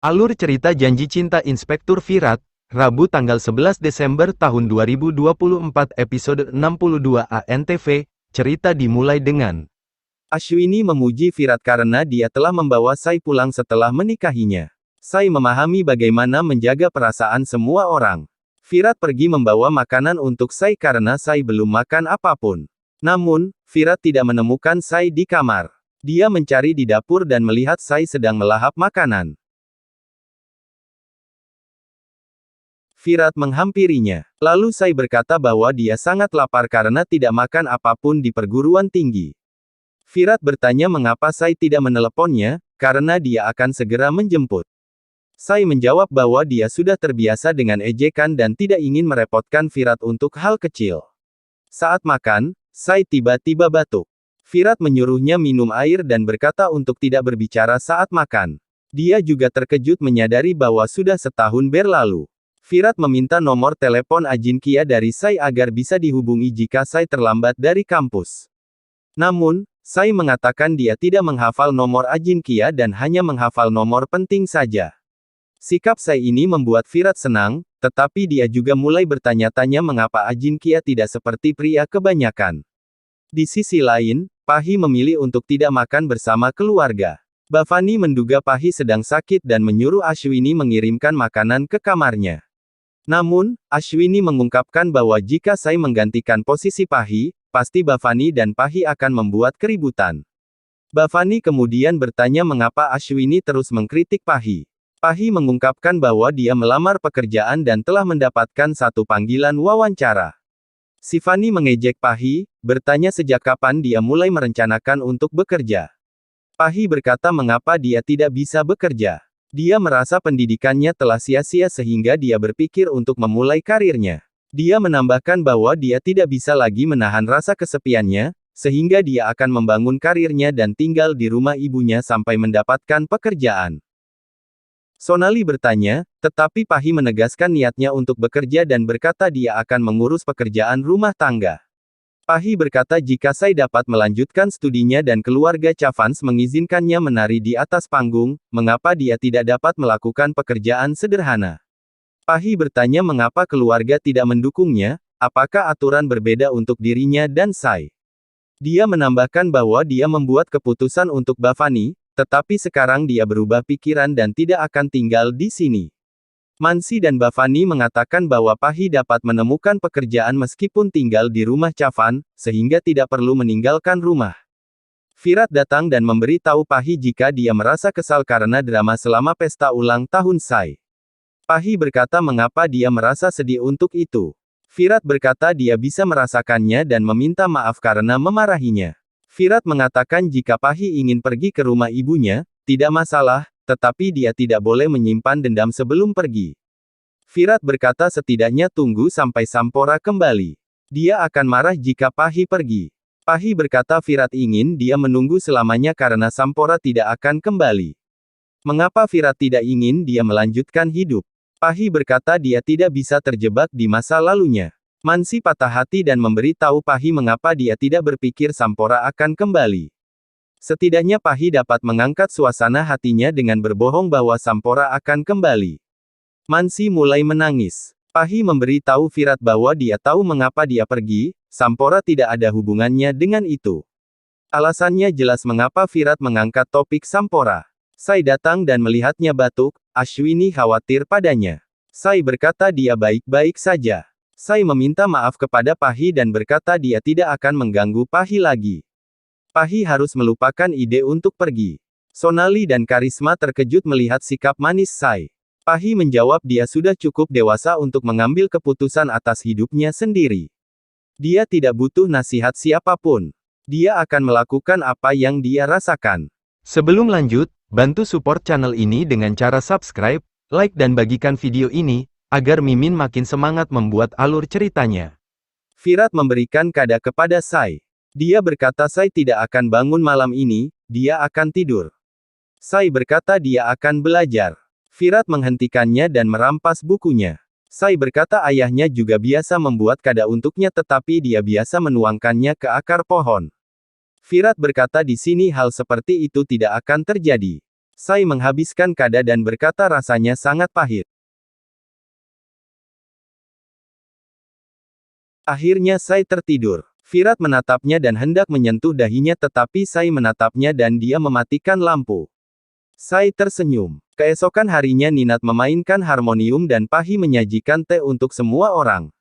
Alur cerita Janji Cinta Inspektur Virat, Rabu tanggal 11 Desember tahun 2024 episode 62 ANTV, cerita dimulai dengan Ashwini memuji Virat karena dia telah membawa Sai pulang setelah menikahinya. Sai memahami bagaimana menjaga perasaan semua orang. Virat pergi membawa makanan untuk Sai karena Sai belum makan apapun. Namun, Virat tidak menemukan Sai di kamar. Dia mencari di dapur dan melihat Sai sedang melahap makanan. Virat menghampirinya. Lalu Sai berkata bahwa dia sangat lapar karena tidak makan apapun di perguruan tinggi. Virat bertanya mengapa Sai tidak meneleponnya, karena dia akan segera menjemput. Sai menjawab bahwa dia sudah terbiasa dengan ejekan dan tidak ingin merepotkan Virat untuk hal kecil. Saat makan, Sai tiba-tiba batuk. Virat menyuruhnya minum air dan berkata untuk tidak berbicara saat makan. Dia juga terkejut menyadari bahwa sudah setahun berlalu. Virat meminta nomor telepon Ajinkya dari Sai agar bisa dihubungi jika Sai terlambat dari kampus. Namun, Sai mengatakan dia tidak menghafal nomor Ajinkya dan hanya menghafal nomor penting saja. Sikap Sai ini membuat Virat senang, tetapi dia juga mulai bertanya-tanya mengapa Ajinkya tidak seperti pria kebanyakan. Di sisi lain, Pahi memilih untuk tidak makan bersama keluarga. Bhavani menduga Pahi sedang sakit dan menyuruh Ashwini mengirimkan makanan ke kamarnya. Namun, Ashwini mengungkapkan bahwa jika Sai menggantikan posisi Pahi, pasti Bhavani dan Pahi akan membuat keributan. Bhavani kemudian bertanya mengapa Ashwini terus mengkritik Pahi. Pahi mengungkapkan bahwa dia melamar pekerjaan dan telah mendapatkan satu panggilan wawancara. Shivani mengejek Pahi, bertanya sejak kapan dia mulai merencanakan untuk bekerja. Pahi berkata mengapa dia tidak bisa bekerja. Dia merasa pendidikannya telah sia-sia sehingga dia berpikir untuk memulai karirnya. Dia menambahkan bahwa dia tidak bisa lagi menahan rasa kesepiannya, sehingga dia akan membangun karirnya dan tinggal di rumah ibunya sampai mendapatkan pekerjaan. Sonali bertanya, tetapi Pahi menegaskan niatnya untuk bekerja dan berkata dia akan mengurus pekerjaan rumah tangga. Pahi berkata jika Sai dapat melanjutkan studinya dan keluarga Chavans mengizinkannya menari di atas panggung, mengapa dia tidak dapat melakukan pekerjaan sederhana? Pahi bertanya mengapa keluarga tidak mendukungnya, apakah aturan berbeda untuk dirinya dan Sai? Dia menambahkan bahwa dia membuat keputusan untuk Bhavani, tetapi sekarang dia berubah pikiran dan tidak akan tinggal di sini. Mansi dan Bhavani mengatakan bahwa Pahi dapat menemukan pekerjaan meskipun tinggal di rumah Chavan, sehingga tidak perlu meninggalkan rumah. Virat datang dan memberi tahu Pahi jika dia merasa kesal karena drama selama pesta ulang tahun Sai. Pahi berkata mengapa dia merasa sedih untuk itu. Virat berkata dia bisa merasakannya dan meminta maaf karena memarahinya. Virat mengatakan jika Pahi ingin pergi ke rumah ibunya, tidak masalah, tetapi dia tidak boleh menyimpan dendam sebelum pergi. Virat berkata setidaknya tunggu sampai Sampora kembali. Dia akan marah jika Pahi pergi. Pahi berkata Virat ingin dia menunggu selamanya karena Sampora tidak akan kembali. Mengapa Virat tidak ingin dia melanjutkan hidup? Pahi berkata dia tidak bisa terjebak di masa lalunya. Mansi patah hati dan memberi tahu Pahi mengapa dia tidak berpikir Sampora akan kembali. Setidaknya Pahi dapat mengangkat suasana hatinya dengan berbohong bahwa Sampora akan kembali. Mansi mulai menangis. Pahi memberi tahu Virat bahwa dia tahu mengapa dia pergi, Sampora tidak ada hubungannya dengan itu. Alasannya jelas mengapa Virat mengangkat topik Sampora. Sai datang dan melihatnya batuk, Ashwini khawatir padanya. Sai berkata dia baik-baik saja. Sai meminta maaf kepada Pahi dan berkata dia tidak akan mengganggu Pahi lagi. Pahi harus melupakan ide untuk pergi. Sonali dan Karisma terkejut melihat sikap manis Sai. Pahi menjawab dia sudah cukup dewasa untuk mengambil keputusan atas hidupnya sendiri. Dia tidak butuh nasihat siapapun. Dia akan melakukan apa yang dia rasakan. Sebelum lanjut, bantu support channel ini dengan cara subscribe, like dan bagikan video ini, agar Mimin makin semangat membuat alur ceritanya. Virat memberikan kado kepada Sai. Dia berkata Sai tidak akan bangun malam ini, dia akan tidur. Sai berkata dia akan belajar. Virat menghentikannya dan merampas bukunya. Sai berkata ayahnya juga biasa membuat kado untuknya tetapi dia biasa menuangkannya ke akar pohon. Virat berkata di sini hal seperti itu tidak akan terjadi. Sai menghabiskan kada dan berkata rasanya sangat pahit. Akhirnya Sai tertidur. Virat menatapnya dan hendak menyentuh dahinya tetapi Sai menatapnya dan dia mematikan lampu. Sai tersenyum. Keesokan harinya Ninat memainkan harmonium dan Pahi menyajikan teh untuk semua orang.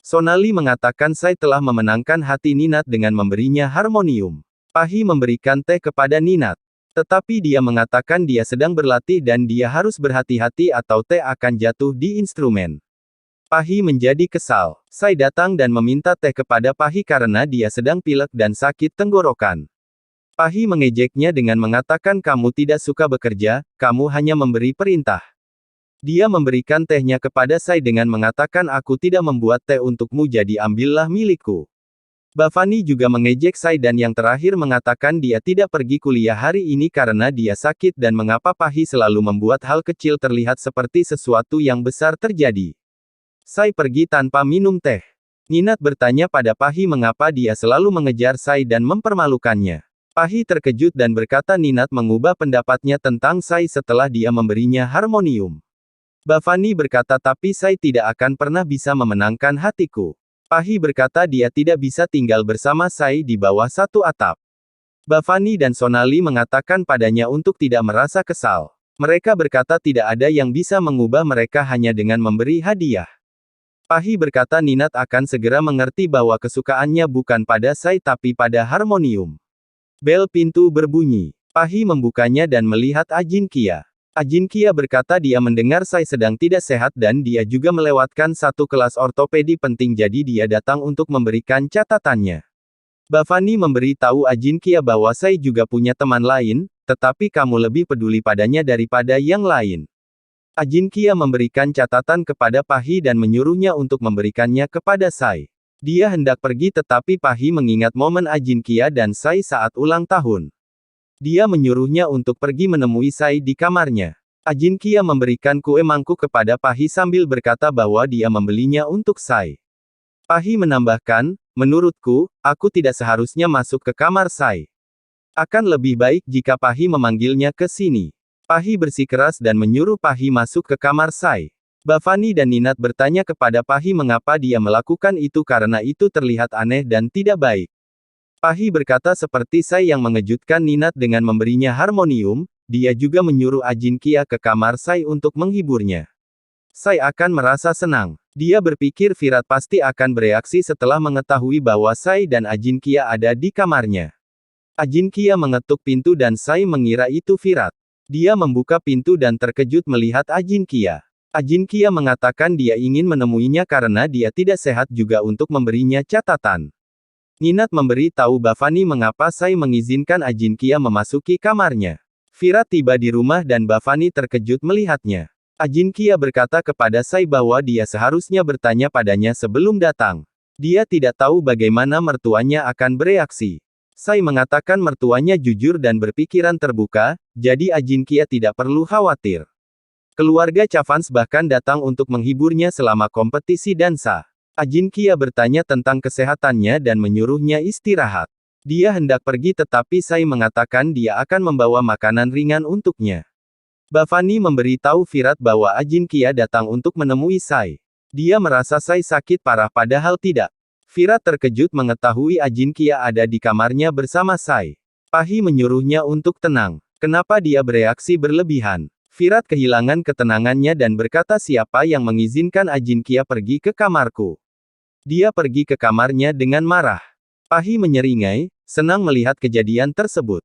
Sonali mengatakan Sai telah memenangkan hati Ninat dengan memberinya harmonium. Pahi memberikan teh kepada Ninat. Tetapi dia mengatakan dia sedang berlatih dan dia harus berhati-hati atau teh akan jatuh di instrumen. Pahi menjadi kesal. Sai datang dan meminta teh kepada Pahi karena dia sedang pilek dan sakit tenggorokan. Pahi mengejeknya dengan mengatakan kamu tidak suka bekerja, kamu hanya memberi perintah. Dia memberikan tehnya kepada Sai dengan mengatakan aku tidak membuat teh untukmu jadi ambillah milikku. Bavani juga mengejek Sai dan yang terakhir mengatakan dia tidak pergi kuliah hari ini karena dia sakit dan mengapa Pahi selalu membuat hal kecil terlihat seperti sesuatu yang besar terjadi. Sai pergi tanpa minum teh. Ninat bertanya pada Pahi mengapa dia selalu mengejar Sai dan mempermalukannya. Pahi terkejut dan berkata Ninat mengubah pendapatnya tentang Sai setelah dia memberinya harmonium. Bavani berkata tapi Sai tidak akan pernah bisa memenangkan hatiku. Pahi berkata dia tidak bisa tinggal bersama Sai di bawah satu atap. Bavani dan Sonali mengatakan padanya untuk tidak merasa kesal. Mereka berkata tidak ada yang bisa mengubah mereka hanya dengan memberi hadiah. Pahi berkata Ninat akan segera mengerti bahwa kesukaannya bukan pada Sai tapi pada harmonium. Bel pintu berbunyi. Pahi membukanya dan melihat Ajin Kia. Ajin Kia berkata dia mendengar Sai sedang tidak sehat dan dia juga melewatkan satu kelas ortopedi penting jadi dia datang untuk memberikan catatannya. Bavani memberi tahu Ajin Kia bahwa Sai juga punya teman lain, tetapi kamu lebih peduli padanya daripada yang lain. Ajin Kia memberikan catatan kepada Pahi dan menyuruhnya untuk memberikannya kepada Sai. Dia hendak pergi tetapi Pahi mengingat momen Ajin Kia dan Sai saat ulang tahun. Dia menyuruhnya untuk pergi menemui Sai di kamarnya. Ajin Kia memberikan kue mangkuk kepada Pahi sambil berkata bahwa dia membelinya untuk Sai. Pahi menambahkan, menurutku, aku tidak seharusnya masuk ke kamar Sai. Akan lebih baik jika Pahi memanggilnya ke sini. Pahi bersikeras dan menyuruh Pahi masuk ke kamar Sai. Bavani dan Ninat bertanya kepada Pahi mengapa dia melakukan itu karena itu terlihat aneh dan tidak baik. Pahi berkata seperti Sai yang mengejutkan Ninat dengan memberinya harmonium, dia juga menyuruh Ajin Kia ke kamar Sai untuk menghiburnya. Sai akan merasa senang. Dia berpikir Virat pasti akan bereaksi setelah mengetahui bahwa Sai dan Ajin Kia ada di kamarnya. Ajin Kia mengetuk pintu dan Sai mengira itu Virat. Dia membuka pintu dan terkejut melihat Ajin Kia. Ajin Kia mengatakan dia ingin menemuinya karena dia tidak sehat juga untuk memberinya catatan. Ninat memberi tahu Bavani mengapa Sai mengizinkan Ajin Kia memasuki kamarnya. Virat tiba di rumah dan Bavani terkejut melihatnya. Ajin Kia berkata kepada Sai bahwa dia seharusnya bertanya padanya sebelum datang. Dia tidak tahu bagaimana mertuanya akan bereaksi. Sai mengatakan mertuanya jujur dan berpikiran terbuka, jadi Ajin Kia tidak perlu khawatir. Keluarga Chavans bahkan datang untuk menghiburnya selama kompetisi dansa. Ajin Kia bertanya tentang kesehatannya dan menyuruhnya istirahat. Dia hendak pergi tetapi Sai mengatakan dia akan membawa makanan ringan untuknya. Bavani memberi tahu Virat bahwa Ajin Kia datang untuk menemui Sai. Dia merasa Sai sakit parah padahal tidak. Virat terkejut mengetahui Ajin Kia ada di kamarnya bersama Sai. Pahi menyuruhnya untuk tenang. Kenapa dia bereaksi berlebihan? Virat kehilangan ketenangannya dan berkata siapa yang mengizinkan Ajin Kia pergi ke kamarku. Dia pergi ke kamarnya dengan marah. Pahi menyeringai, senang melihat kejadian tersebut.